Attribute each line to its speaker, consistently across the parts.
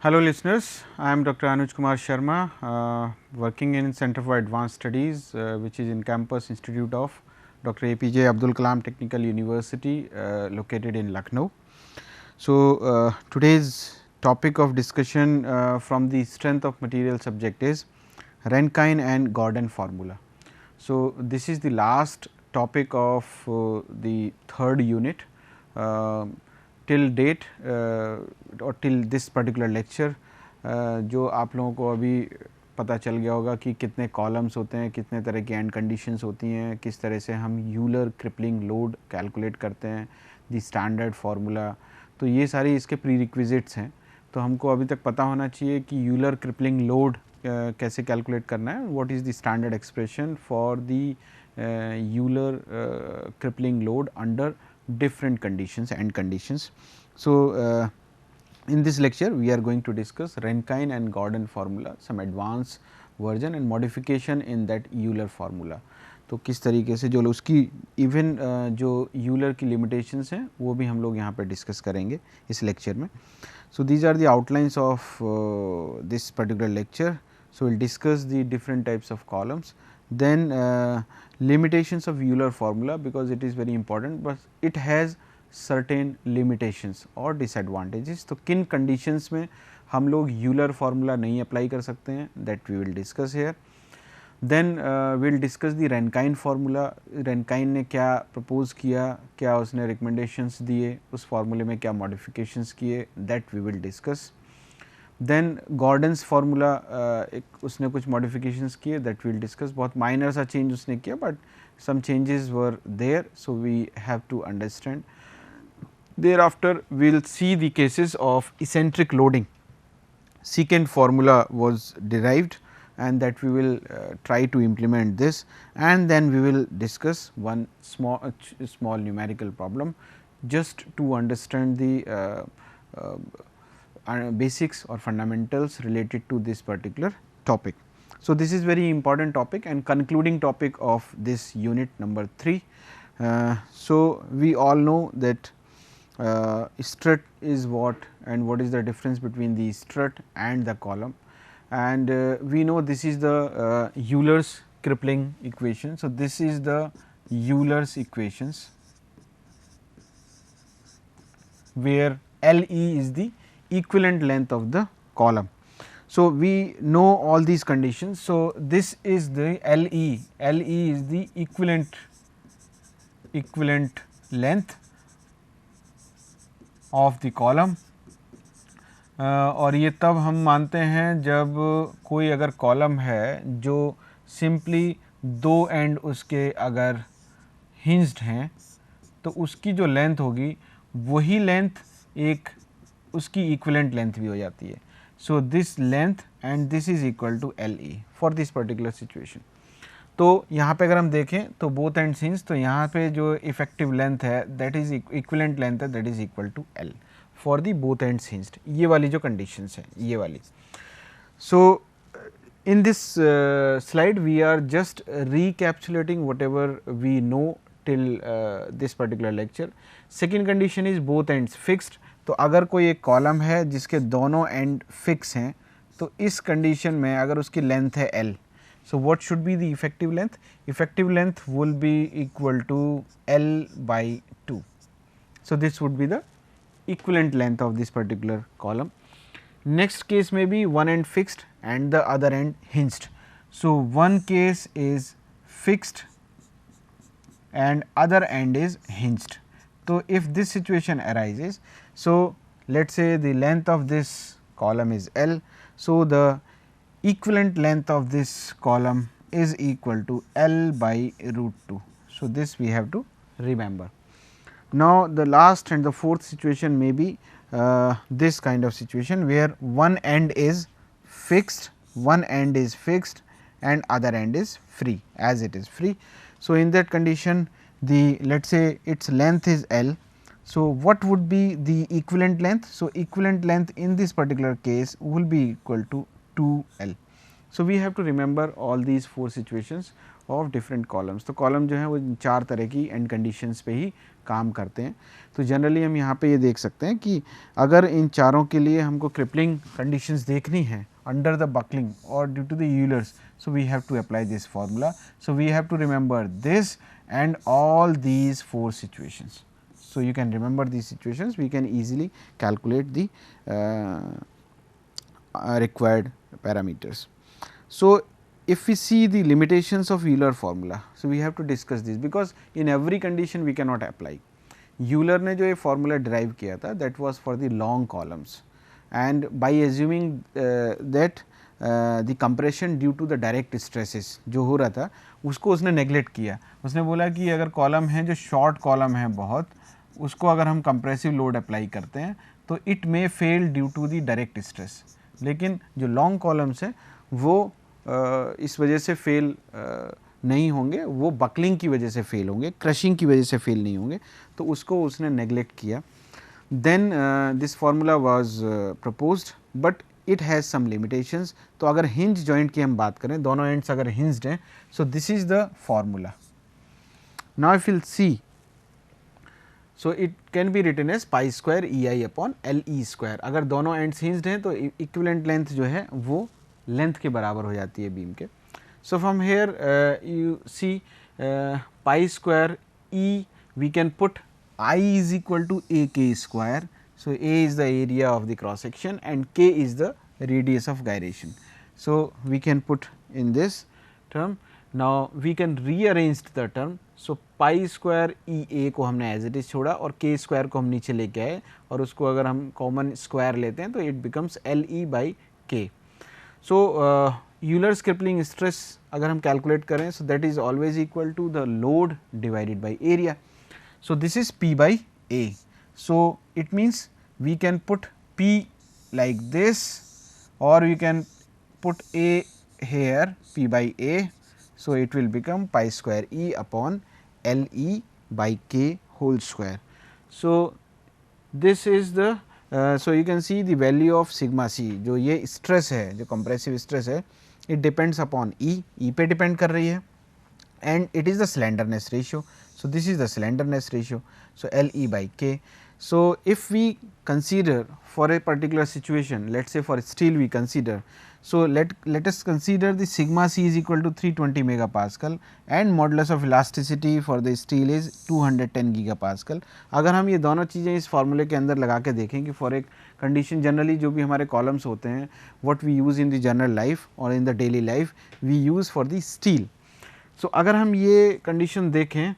Speaker 1: Hello listeners, I am Dr. Anuj Kumar Sharma, working in Center for Advanced Studies, which is in Campus Institute of Dr. APJ Abdul Kalam Technical University, located in Lucknow. So, today's topic of discussion from the strength of material subject is Rankine and Gordon formula. So, this is the last topic of the third unit. Till date or till this particular lecture, जो आप लोगों को अभी पता चल गया होगा कि कितने कॉलम्स होते हैं, कितने तरह की एंड कंडीशंस होती हैं, किस तरह से हम यूलर क्रिपलिंग लोड कैलकुलेट करते हैं, दी स्टैंडर्ड फार्मूला, तो ये सारी इसके प्री रिक्विजिट्स हैं. तो हमको अभी तक पता होना चाहिए कि यूलर क्रिपलिंग लोड कैसे कैलकुलेट करना है, what is the standard expression for the Euler crippling load under different conditions and conditions. So, in this lecture we are going to discuss Rankine and Gordon formula, some advanced version and modification in that Euler formula. तो किस तरीके से जो उसकी even जो Euler की limitations हैं वो भी हम लोग यहाँ पर डिस्कस करेंगे इस लेक्चर में. So, these are the outlines of this particular lecture. So, we will discuss the different types of columns, then limitations of Euler formula, because it is very important, but it has certain limitations or disadvantages. तो किन conditions में हम लोग Euler formula नहीं apply कर सकते हैं, that we will discuss here. Then we will discuss the Rankine formula. Rankine ने क्या propose किया, क्या उसने recommendations दिए, उस formula में क्या modifications किए, that we will discuss. Then Gordon's formula, एक उसने कुछ modifications किए, that we will discuss. बहुत minor सा change उसने किया, but some changes were there, so we have to understand. Thereafter, we will see the cases of eccentric loading. Secant formula was derived, and that we will try to implement this, and then we will discuss one small numerical problem just to understand the basics or fundamentals related to this particular topic. So, this is very important topic and concluding topic of this unit number 3. So, we all know that strut is what, and what is the difference between the strut and the column, and we know this is the Euler's crippling equation. So, this is the Euler's equations where L e is the equivalent length of the column. So, we know all these conditions. So, this is the L e is the equivalent length of the column. और ये तब हम मानते हैं जब कोई अगर column है जो सिंपली दो एंड उसके अगर हिंज्ड हैं, तो उसकी जो लेंथ होगी वही लेंथ एक उसकी इक्विवेलेंट लेंथ भी हो जाती है. So this length and this is equal to L E for this particular situation. तो यहाँ पे अगर हम देखें तो बोथ एंड्स हिंज, तो यहाँ पे जो इफेक्टिव लेंथ है दैट इज इक्विवेलेंट लेंथ है, that is equal to L for the both ends hinged. ये वाली जो कंडीशंस है ये वाली. सो in this slide we are just recapitulating whatever we know till this particular lecture. Second condition is both ends fixed. तो अगर कोई एक कॉलम है जिसके दोनों एंड फिक्स हैं, तो इस कंडीशन में अगर उसकी लेंथ है L, so what should be the effective length? Effective length will be equal to L by 2. So, this would be the equivalent length of this particular column. Next case may be one end fixed and the other end hinged. So, one case is fixed and other end is hinged. So, if this situation arises, so let us say the length of this column is L. So, the equivalent length of this column is equal to L by root 2. So, this we have to remember. Now, the last and the fourth situation may be this kind of situation where one end is fixed, and other end is free, as it is free. So, in that condition the let us say its length is L. So, what would be the equivalent length? So, equivalent length in this particular case will be equal to 2 L. So, we have to remember all these four situations. Of different columns. तो column जो है वो 4 तरह की and conditions पे ही काम करते हैं। तो जनरली हम यहाँ पे ये देख सकते हैं कि अगर इन चारों के लिए हमको क्रिपलिंग कंडीशंस देखनी है अंडर द बकलिंग और due to the Euler's, so we have to apply this formula. So we have to remember this and all these 4 situations. So, you can remember these situations, we can easily calculate the required parameters. So, if we see the limitations of Euler formula, so we have to discuss this because in every condition we cannot apply. Euler ने जो ये formula derive किया था that was for the long columns, and by assuming that the compression due to the direct stresses जो हो रहा था उसको उसने नेगलेक्ट किया। उसने बोला कि अगर कॉलम है जो शॉर्ट कॉलम है बहुत, उसको अगर हम कंप्रेसिव लोड अप्लाई करते हैं तो it may fail due to the direct stress, लेकिन जो लॉन्ग कॉलम्स हैं वो इस वजह से फेल नहीं होंगे, वो बकलिंग की वजह से फेल होंगे, क्रशिंग की वजह से फेल नहीं होंगे, तो उसको उसने नेगलेक्ट किया। Then this formula was proposed but it has some limitations. तो अगर हिंज जॉइंट की हम बात करें, दोनों एंड्स अगर हिंज्ड हैं, so this is the formula. Now if will see, so it can be written as pi square E I upon L E square. अगर दोनों एंड्स हिंज्ड हैं तो इक्विवेलेंट लेंथ जो है वो लेंथ के बराबर हो जाती है बीम के। So from here you see pi square E, we can put I is equal to a k square. So, a is the area of the cross section and k is the radius of gyration. So, we can put in this term. Now, we can rearrange the term. So, pi square e a को हमने as it is छोड़ा और k square को हम नीचे लेके आए और उसको अगर हम common square लेते हैं तो it becomes L e by k. So, Euler's crippling stress अगर हम calculate करें, so that is always equal to the load divided by area. So, this is P by A. So, it means we can put P like this or we can put A here, P by A. So, it will become pi square E upon L E by K whole square. So, this is the so you can see the value of sigma C, जो ये stress है, जो compressive stress है, it depends upon E पे depend कर रही है and it is the slenderness ratio. So, this is the slenderness ratio. So, L e by k. So, if we consider for a particular situation, let us say for steel we consider. So, let us consider the sigma c is equal to 320 megapascal and modulus of elasticity for the steel is 210 gigapascal. अगर हम ये दोनों चीज़ें इस फार्मूले के अंदर लगा के देखें कि फॉर एक कंडीशन जनरली जो भी हमारे कॉलम्स होते हैं, what we use in the general life और in the daily life we use for the steel. So अगर हम ये कंडीशन देखें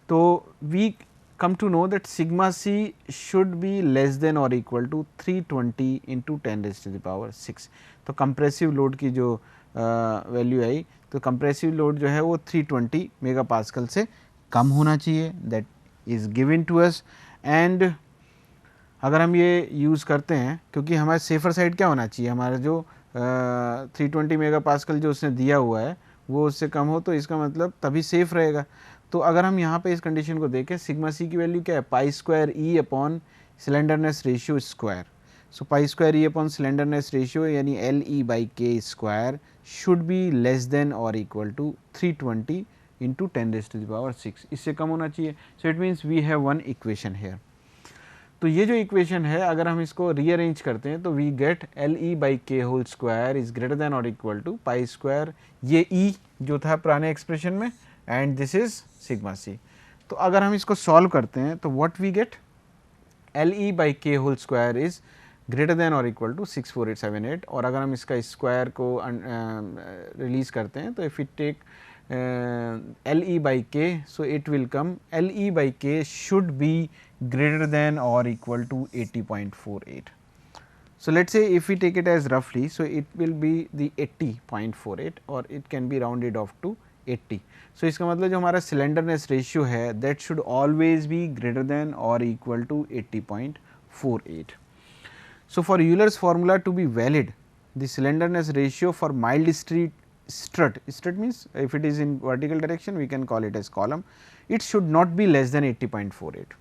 Speaker 1: तो we come to know that sigma c should be less than or equal to 320 into 10 raised to the power 6. तो compressive load की जो value आई, तो compressive load जो है वो 320 मेगा पास्कल से कम होना चाहिए, that is given to us. And अगर हम ये यूज़ करते हैं, क्योंकि हमारे सेफर साइड क्या होना चाहिए, हमारा जो 320 मेगा पास्कल जो उसने दिया हुआ है वो उससे कम हो, तो इसका मतलब तभी सेफ रहेगा। तो अगर हम यहाँ पे इस कंडीशन को देखें, सिग्मा सी की वैल्यू क्या है, pi square E upon slenderness ratio square. So pi square E upon slenderness ratio यानी L E by K square should be less than और equal to 320 into 10 raise to the power 6, इससे कम होना चाहिए। So it means we have one equation here. तो ये जो equation है अगर हम इसको रीअरेंज करते हैं तो we get L E by K whole square is greater than और इक्वल टू पाई स्क्वायर, ये ई जो था पुराने एक्सप्रेशन में, and this is sigma C. तो अगर हम इसको सॉल्व करते हैं तो what we get, L E by K whole square is greater than और इक्वल टू 64878, और अगर हम इसका स्क्वायर को रिलीज करते हैं तो if it take L E by K, so it will come L E by K should be greater than or equal to 80.48. So, let us say if we take it as roughly, so it will be the 80.48 or it can be rounded off to 80. So, इसका मतलब जो हमारा slenderness ratio है that should always be greater than or equal to 80.48. So, for Euler's formula to be valid, the slenderness ratio for mild strut means if it is in vertical direction we can call it as column, it should not be less than 80.48.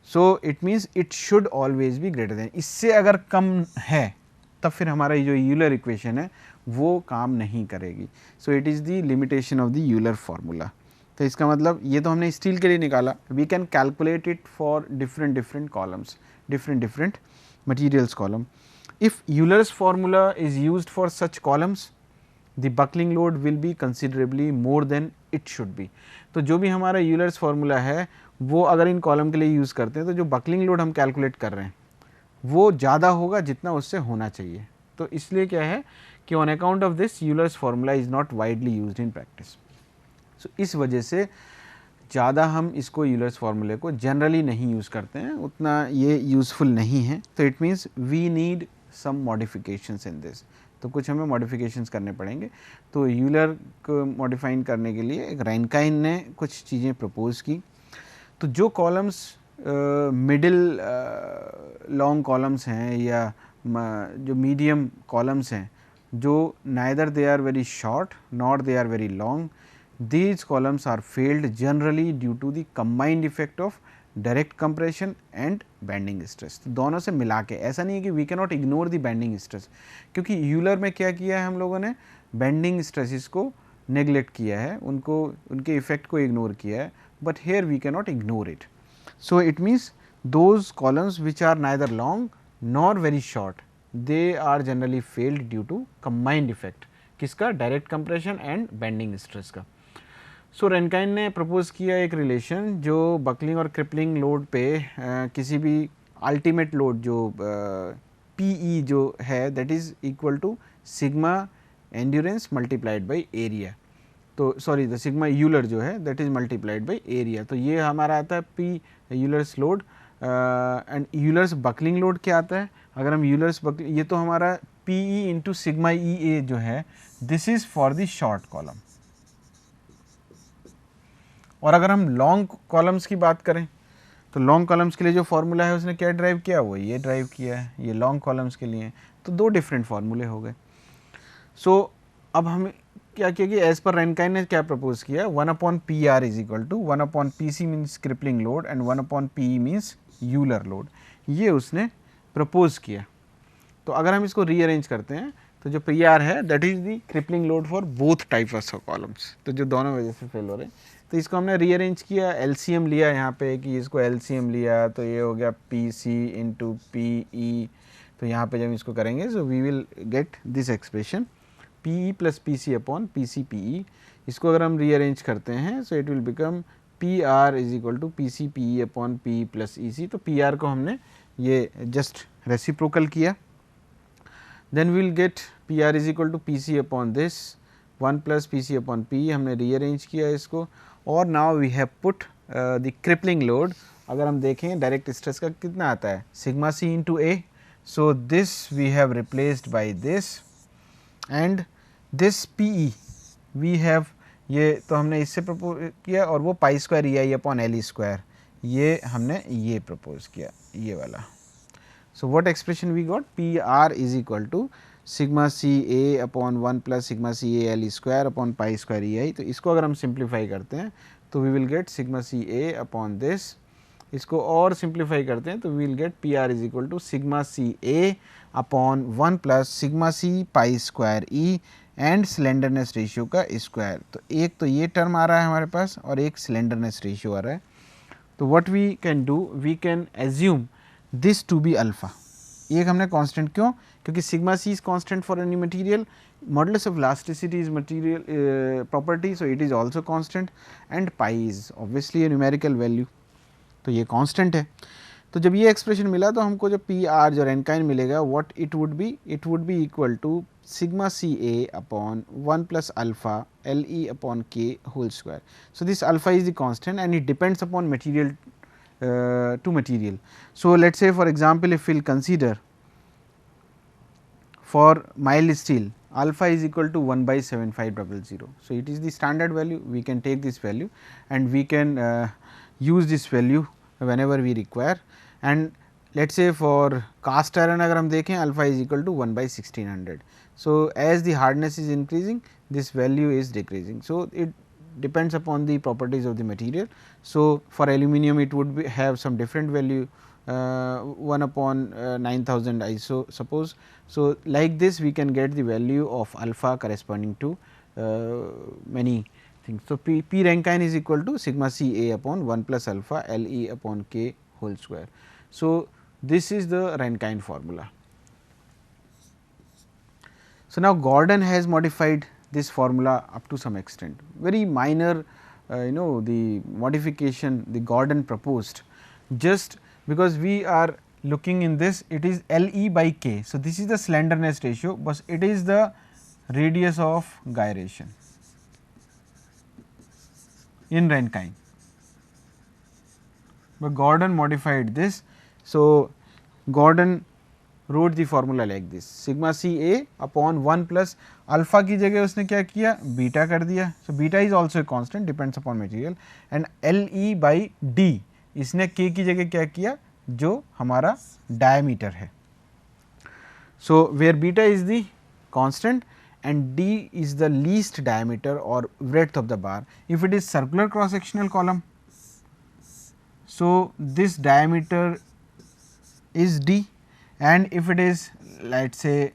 Speaker 1: So, it means it should always be greater than, इससे अगर कम है तब फिर हमारा जो Euler equation है वो काम नहीं करेगी. So it is the limitation of the Euler formula. तो इसका मतलब ये तो हमने स्टील के लिए निकाला. We can calculate it for different columns, different materials column. If Euler's formula is used for such columns, the buckling load will be considerably more than it should be. तो जो भी हमारा यूलर्स फार्मूला है वो अगर इन column के लिए use करते हैं तो जो बकलिंग लोड हम कैलकुलेट कर रहे हैं वो ज़्यादा होगा जितना उससे होना चाहिए. तो इसलिए क्या है कि on account of this Euler's formula is not widely used in practice. So इस वजह से ज़्यादा हम इसको यूलर्स फार्मूले को जनरली नहीं यूज़ करते हैं, उतना ये यूज़फुल नहीं है. तो it means we need some modifications in this. तो कुछ हमें मॉडिफिकेशंस करने पड़ेंगे. तो यूलर को मॉडिफाइन करने के लिए एक रैनकाइन ने कुछ चीज़ें प्रपोज की. तो जो कॉलम्स मिडिल लॉन्ग कॉलम्स हैं या जो मीडियम कॉलम्स हैं, जो neither they are very short not they are very long, these columns are failed generally due to the combined effect of direct compression and bending stress. तो दोनों से मिला के, ऐसा नहीं है कि we cannot ignore the bending stress, क्योंकि यूलर में क्या किया है हम लोगों ने, बेंडिंग स्ट्रेसेस को नेग्लेक्ट किया है, उनको उनके इफेक्ट को इग्नोर किया है, but here we cannot ignore it. So it means those columns which are neither long nor very short, they are generally failed due to combined effect. किसका? Direct compression and bending stress का. So रैनकाइन ने propose किया एक relation जो buckling और crippling load पे किसी भी अल्टीमेट लोड जो पीई जो है that is equal to sigma endurance multiplied by area. तो सॉरी द सिग्मा यूलर जो है that is multiplied by area. तो ये हमारा आता है P Euler's load. And Euler's buckling load क्या आता है? अगर हम यूलर्स बकलिंग, ये तो हमारा पीई इंटू सिग्मा ई ए जो है, this is for the short column. और अगर हम लॉन्ग कॉलम्स की बात करें तो लॉन्ग कॉलम्स के लिए जो फार्मूला है उसने क्या ड्राइव किया, वो ये ड्राइव किया है, ये लॉन्ग कॉलम्स के लिए. तो दो डिफरेंट फार्मूले हो गए. सो अब हम क्या किया कि एज पर रैनकाइन ने क्या प्रपोज किया, 1/PR is equal to 1/PC means crippling load and 1/PE means Euler load. ये उसने प्रपोज किया. तो अगर हम इसको रीअरेंज करते हैं तो जो PR है that is the crippling load for both type of columns, तो जो दोनों वजह से फेल हो रहे हैं. तो इसको हमने रीअरेंज किया, LCM लिया यहाँ पे कि इसको LCM लिया तो ये हो गया PC इंटू PE. तो यहाँ पे जब इसको करेंगे so we will get this expression PE plus PC upon PC PE. इसको अगर हम रीअरेंज करते हैं so it will become PR is equal to PC PE upon PE plus EC. तो PR को हमने ये जस्ट रेसिप्रोकल किया. Then we will get PR is equal to PC upon this 1 plus PC upon PE. हमने rearrange किया इसको और now we have put the crippling load. अगर हम देखें डायरेक्ट स्ट्रेस का कितना आता है, sigma C into A. So this we have replaced by this and this PE we have, ये तो हमने इससे प्रपोज किया और वो pi square EI upon LE square, ये हमने ये प्रपोज किया, ये वाला. So what expression we got, PR is equal to sigma CA upon 1 plus sigma CA LE square upon pi square EI. तो इसको अगर हम सिंप्लीफाई करते हैं तो we will get sigma CA upon this. इसको और सिंप्लीफाई करते हैं तो we will get PR is equal to sigma CA upon 1 plus sigma C pi square E and slenderness ratio का स्क्वायर. तो एक तो ये टर्म आ रहा है हमारे पास और एक सिलेंडरनेस रेशियो आ रहा है. तो what we can do, we can assume this to be alpha. एक हमने कांस्टेंट, क्यों? क्योंकि sigma C is constant for any material, modulus of elasticity is material property, so it is also constant and pi is obviously a numerical value. तो ये constant है. तो जब ये एक्सप्रेशन मिला तो हमको जो PR जो रैनकाइन मिलेगा what it would be equal to sigma CA upon 1 plus alpha LE upon K whole square. So this alpha is the constant and it depends upon material to material. So let's say for example if we'll consider for mild steel alpha is equal to 1 by 7500. So it is the standard value, we can take this value and we can use this value whenever we require. And let's say for cast iron अगर हम देखें alpha is equal to 1 by 1600. So as the hardness is increasing this value is decreasing. So it depends upon the properties of the material. So for aluminum it would be have some different value 1 upon 9000 iso suppose. So, like this we can get the value of alpha corresponding to many things. So, P Rankine is equal to sigma C A upon 1 plus alpha L E upon K whole square. So, this is the Rankine formula. So, now Gordon has modified this formula up to some extent, very minor the modification the Gordon proposed, just because we are looking in this, it is L E by K. So, this is the slenderness ratio, but it is the radius of gyration in Rankine, but Gordon modified this. So, Gordon wrote the formula like this, sigma C A upon 1 plus alpha की जगह उसने क्या किया, beta कर दिया. So, beta is also a constant, depends upon material, and L E by D इसने K की जगह क्या किया, जो हमारा diameter है. So, where beta is the constant and D is the least diameter or breadth of the bar. If it is circular cross sectional column, so this diameter is D, and if it is, let us say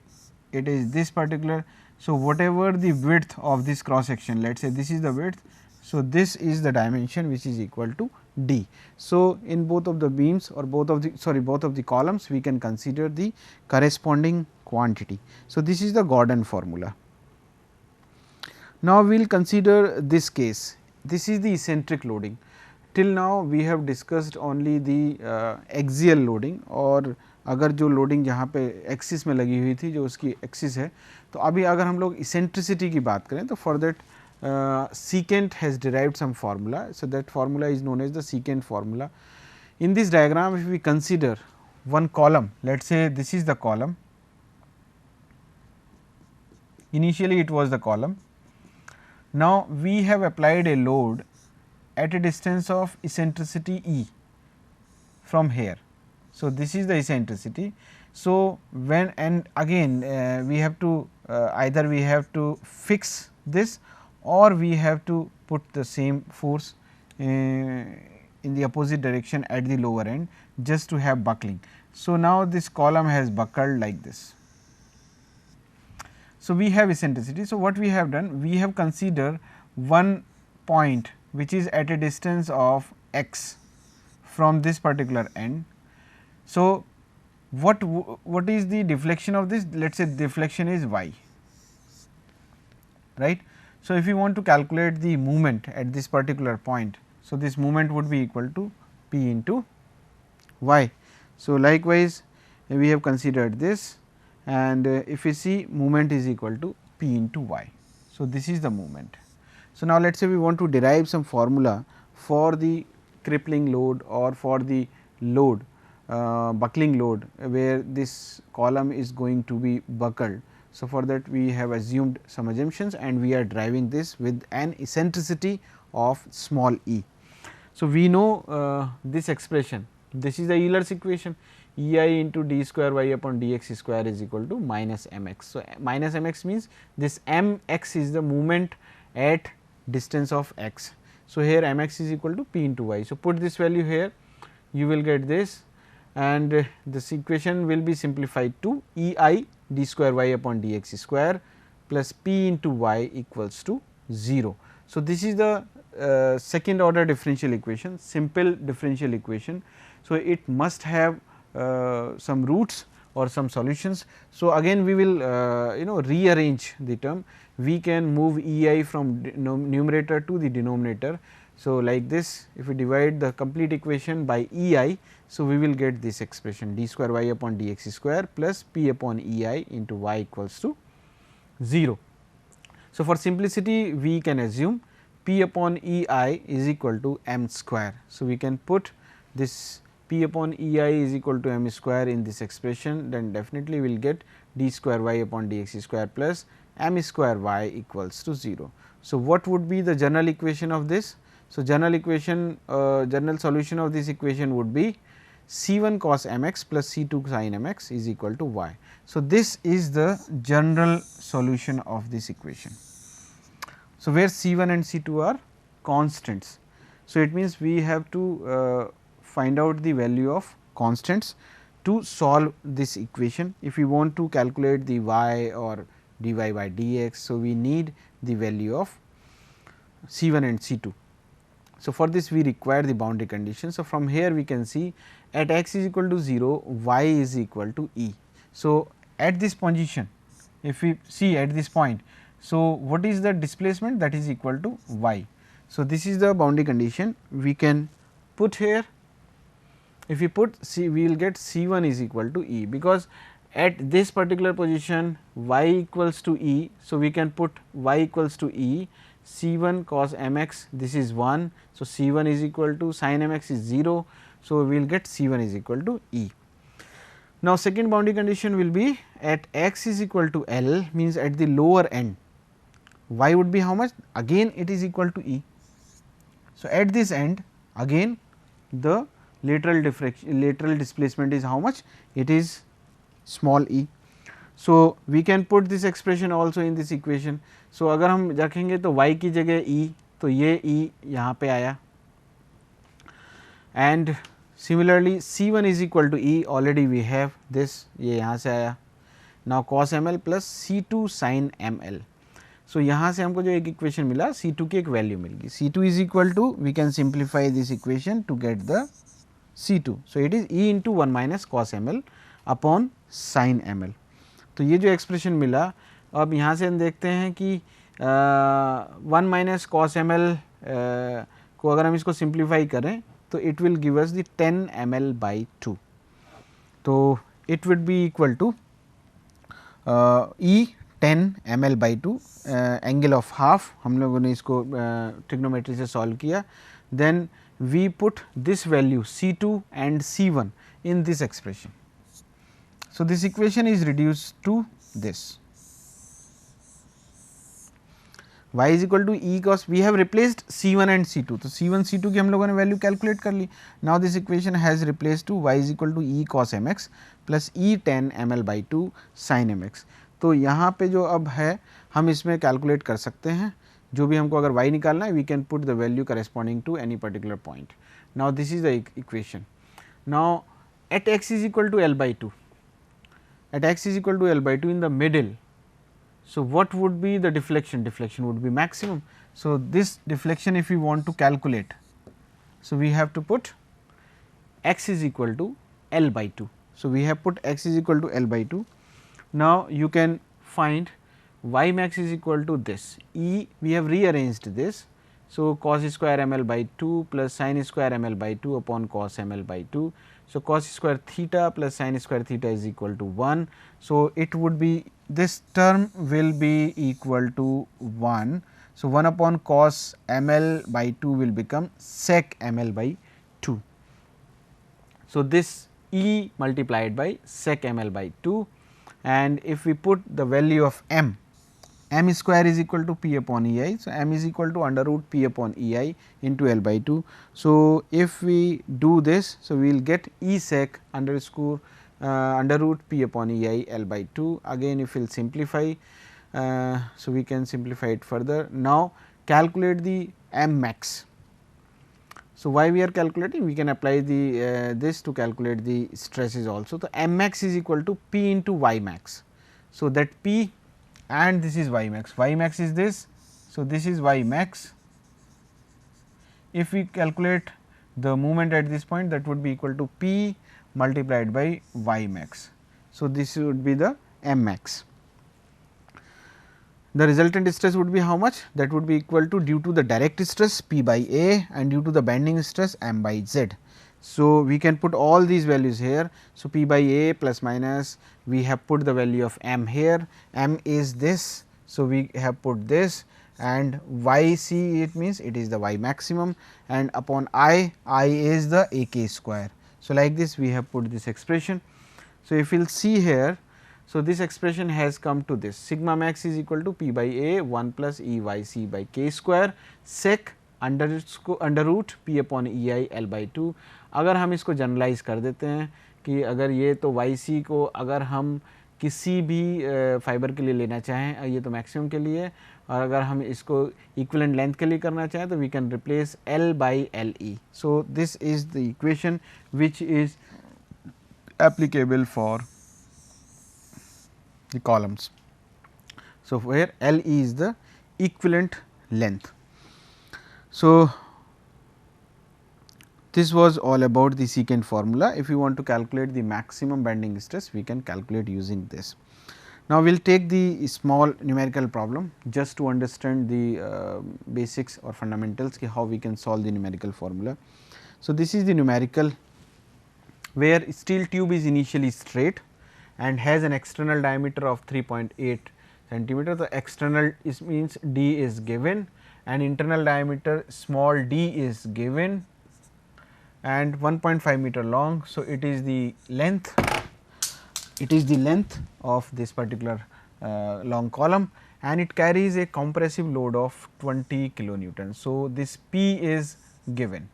Speaker 1: it is this particular. So, whatever the width of this cross section, let us say this is the width. So, this is the dimension which is equal to D. So, in both of the beams or both of the columns, we can consider the corresponding quantity. So, this is the Gordon formula. Now, we will consider this case. This is the eccentric loading. Till now we have discussed only the axial loading, और अगर जो loading जहाँ पे axis में लगी हुई थी, जो उसकी एक्सिस है, तो अभी अगर हम लोग इसेंट्रिसिटी की बात करें, तो for that secant has derived some formula. So, that formula is known as the secant formula. In this diagram, if we consider one column, let us say this is the column, initially it was the column. Now, we have applied a load at a distance of eccentricity E from here. So, this is the eccentricity. So, when and again we have to either we have to fix this, or we have to put the same force in the opposite direction at the lower end, just to have buckling. So, now this column has buckled like this. So, we have eccentricity. So, what we have done? We have considered one point which is at a distance of x from this particular end. So, what is the deflection of this? Let us say deflection is y, right. So, if you want to calculate the moment at this particular point, so this moment would be equal to p into y. So, likewise we have considered this, and if we see moment is equal to p into y. So, this is the moment. So, now let us say we want to derive some formula for the crippling load or for the load buckling load, where this column is going to be buckled. So, for that we have assumed some assumptions, and we are driving this with an eccentricity of small e. So, we know this expression, this is the Euler's equation, E I into d square y upon dx square is equal to minus m x. So, minus m x means this m x is the moment at distance of x. So, here m x is equal to p into y. So, put this value here, you will get this, and this equation will be simplified to E I d square y upon dx square plus p into y equals to 0. So, this is the second order differential equation, simple differential equation. So, it must have some roots or some solutions. So, again we will rearrange the term, we can move E I from numerator to the denominator. So, like this, if we divide the complete equation by E I, so we will get this expression d square y upon dx square plus p upon E I into y equals to 0. So, for simplicity we can assume p upon E I is equal to m square. So, we can put this p upon E I is equal to m square in this expression, then definitely we will get d square y upon dx square plus m square y equals to 0. So, what would be the general equation of this? So, general equation general solution of this equation would be C 1 cos m x plus C 2 sin m x is equal to y. So, this is the general solution of this equation. So, where C 1 and C 2 are constants. So, it means we have to find out the value of constants to solve this equation. If we want to calculate the y or dy by dx, so we need the value of C1 and C2. So, for this we require the boundary condition. So, from here we can see at x is equal to 0, y is equal to E. So, at this position, if we see at this point, so what is the displacement, that is equal to y. So, this is the boundary condition we can put here. If we put C, we will get C1 is equal to E, because at this particular position y equals to E. So, we can put y equals to E, C1 cos mx, this is 1. So, C1 is equal to sin mx is 0. So, we will get C1 is equal to E. Now, second boundary condition will be at x is equal to L, means at the lower end y would be how much, again it is equal to E. So, at this end again the lateral displacement is how much, it is small e. So, we can put this expression also in this equation. So, अगर हम रखेंगे तो y की जगह e, तो ये e यहाँ पे आया, and similarly C1 is equal to E, already we have this, ये यहाँ से आया. Now, cos ml plus C2 sin ml. So, यहाँ से हमको जो एक इक्वेशन मिला, C2 की एक वैल्यू मिल गई. C2 is equal to, we can simplify this equation to get the C2. So, it is E into 1 minus cos ml upon sin ml. तो ये जो एक्सप्रेशन मिला, अब यहाँ से हम देखते हैं कि 1 माइनस कॉस एम एल को अगर हम इसको सिंप्लीफाई करें तो it will give us the 10 ml by 2. तो it would be equal to e 10 ml by 2, angle of half. हम लोगों ने इसको ट्रिग्नोमेट्री से सॉल्व किया. Then we put this value C2 and C1 in this expression. So, this equation is reduced to this, y is equal to E cos, we have replaced C1 and C2. तो C1 C2 की हम लोगों ने value calculate कर ली. Now, this equation has replaced to y is equal to E cos mx plus E 10 ml by 2 sin mx. तो यहाँ पे जो अब है हम इसमें कैलकुलेट कर सकते हैं, जो भी हमको अगर y निकालना है, we can put the value corresponding to any particular point. Now, this is the equation. Now, at x is equal to L by 2. At x is equal to L by 2 in the middle. So, what would be the deflection? Deflection would be maximum. So, this deflection if we want to calculate, so we have to put x is equal to L by 2. So, we have put x is equal to L by 2. Now, you can find y max is equal to this E, we have rearranged this. So, cos square ml by 2 plus sin square ml by 2 upon cos ml by 2. So, cos square theta plus sin square theta is equal to 1. So, it would be, this term will be equal to 1. So, 1 upon cos ml by 2 will become sec ml by 2. So, this E multiplied by sec ml by 2, and if we put the value of m square is equal to p upon e I. So, m is equal to under root p upon e I into L by 2. So, if we do this, so we will get E sec underscore under root p upon e I L by 2. Again if we will simplify, so we can simplify it further. Now, calculate the m max. So, why we are calculating? We can apply the this to calculate the stresses also. So, m max is equal to p into y max. So, that p and this is y max, y max is this. So, this is y max. If we calculate the moment at this point, that would be equal to p multiplied by y max. So, this would be the m max. The resultant stress would be how much? That would be equal to, due to the direct stress p by a and due to the bending stress m by z. So, we can put all these values here. So, p by a plus minus, we have put the value of m here, m is this. So, we have put this, and y c, it means it is the y maximum, and upon I is the a k square. So, like this we have put this expression. So, if we will see here, so this expression has come to this, sigma max is equal to p by a 1 plus E y c by k square sec under root p upon e I L by 2. अगर हम इसको generalise कर देते हैं कि अगर ये तो वाई सी को अगर हम किसी भी फाइबर के लिए लेना चाहें, ये तो मैक्सिमम के लिए, और अगर हम इसको इक्विवेलेंट लेंथ के लिए करना चाहें तो we can replace L by L E. So this is the equation which is applicable for the columns. So, where L E is the equivalent length. So, this was all about the secant formula. If you want to calculate the maximum bending stress, we can calculate using this. Now, we will take the small numerical problem just to understand the basics or fundamentals how we can solve the numerical formula. So, this is the numerical where steel tube is initially straight and has an external diameter of 3.8 centimeter. The external is means d is given and internal diameter small d is given and 1.5 meter long. So, it is the length of this particular long column and it carries a compressive load of 20 kilonewton. So, this P is given,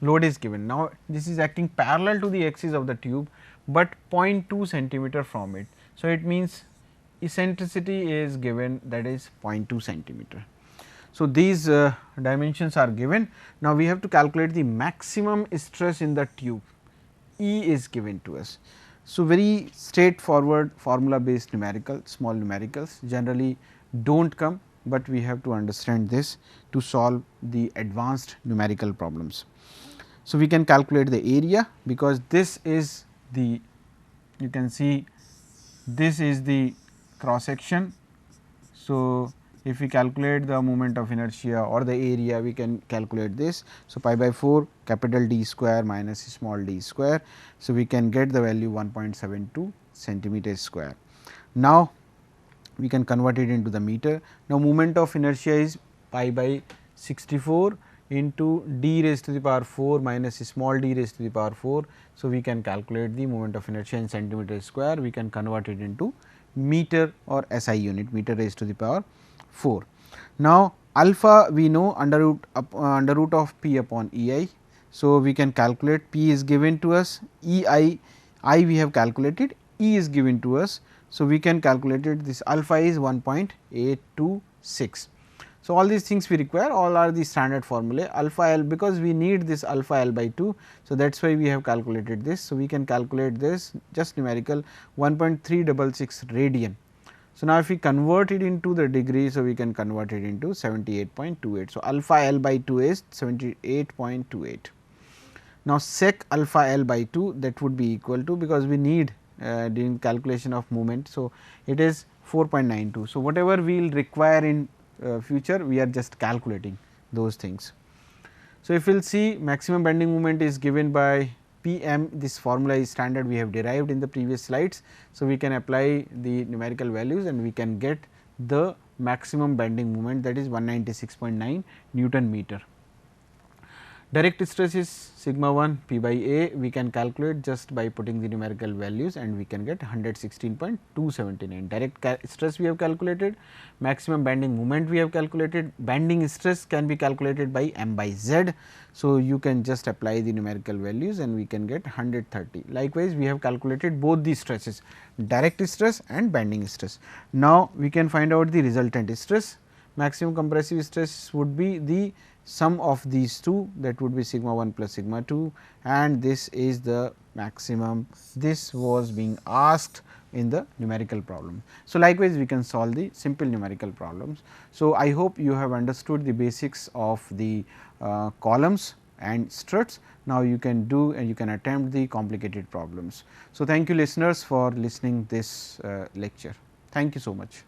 Speaker 1: load is given. Now, this is acting parallel to the axis of the tube, but 0.2 centimeter from it. So, it means eccentricity is given, that is 0.2 centimeter. So, these dimensions are given. Now, we have to calculate the maximum stress in the tube, E is given to us. So, very straightforward formula based numerical, small numericals generally do not come, but we have to understand this to solve the advanced numerical problems. So, we can calculate the area because this is the, you can see this is the cross section. So, if we calculate the moment of inertia or the area, we can calculate this. So, pi by 4 capital D square minus small d square. So, we can get the value 1.72 centimeter square. Now, we can convert it into the meter. Now, moment of inertia is pi by 64 into d raised to the power 4 minus small d raised to the power 4. So, we can calculate the moment of inertia in centimeter square, we can convert it into meter or SI unit, meter raised to the power 4. Now, alpha we know under root of P upon E I. So, we can calculate P is given to us, I we have calculated, E is given to us. So, we can calculate it, this alpha is 1.826. So, all these things we require, all are the standard formulae, alpha L, because we need this alpha L by 2. So, that is why we have calculated this. So, we can calculate this just numerical 1.366 radian. So, now if we convert it into the degree, so we can convert it into 78.28. So, alpha L by 2 is 78.28. Now, sec alpha L by 2, that would be equal to, because we need during calculation of moment. So, it is 4.92. So, whatever we will require in future, we are just calculating those things. So, if we will see maximum bending moment is given by P m, this formula is standard, we have derived in the previous slides. So, we can apply the numerical values and we can get the maximum bending moment, that is 196.9 Newton meter. Direct stress is sigma 1 P by A, we can calculate just by putting the numerical values and we can get 116.279. Direct stress we have calculated, maximum bending moment we have calculated, bending stress can be calculated by m by z. So, you can just apply the numerical values and we can get 130. Likewise, we have calculated both the stresses, direct stress and bending stress. Now, we can find out the resultant stress. Maximum compressive stress would be the sum of these two, that would be sigma 1 plus sigma 2, and this is the maximum. This was being asked in the numerical problem. So, likewise we can solve the simple numerical problems. So, I hope you have understood the basics of the columns and struts. Now, you can do and you can attempt the complicated problems. So, thank you listeners for listening this lecture. Thank you so much.